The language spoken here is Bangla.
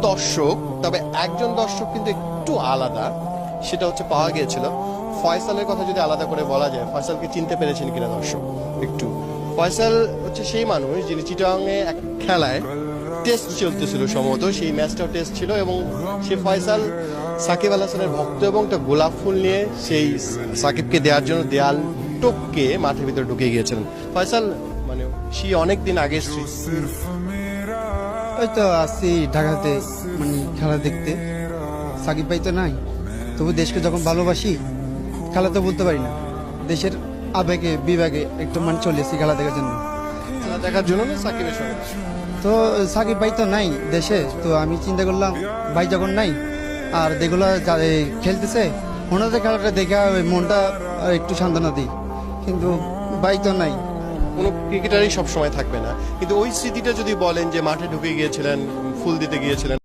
দর্শক, তবে একজন দর্শক কিন্তু একটু আলাদা, সেটা হচ্ছে পাওয়া গিয়েছিল ফয়সালের কথা যদি আলাদা করে বলা যায়, ফয়সালকে চিনতে পেরেছেন কিনা দর্শক একটু? ফয়সাল হচ্ছে সেই মানুষ যিনি চিটাগাংয়ে এক খেলায় টেস্ট চলতেছিল, সম্ভবত সেই ম্যাচটাও টেস্ট ছিল, এবং সে ফয়সাল সাকিব আল হাসানের ভক্ত এবং একটা গোলাপ ফুল নিয়ে সেই সাকিবকে দেওয়ার জন্য দেয়াল টপকে মাঠের ভিতরে ঢুকে গিয়েছিলেন। ফয়সাল মানে সেই অনেকদিন আগে ওই তো আসছি ঢাকাতে, মানে খেলা দেখতে। সাকিব ভাই তো নাই, তবু দেশকে যখন ভালোবাসি খেলা তো বলতে পারি না, দেশের আবেগে বিভাগে একটু মানে চলে এসেছি খেলা দেখার জন্য। খেলা দেখার জন্য না সাকিবের সঙ্গে? তো সাকিব ভাই তো নাই দেশে, তো আমি চিন্তা করলাম ভাই যখন নাই আর যেগুলো খেলতেছে ওনাদের খেলাটা দেখে ওই মনটা একটু সান্ত্বনা দিই, কিন্তু ভাই তো নাই। কোনো ক্রিকেটারই সব সময় থাকবে না, কিন্তু ওই স্মৃতিটা যদি বলেন যে মাঠে ঢুকে গিয়েছিলেন, ফুল দিতে গিয়েছিলেন,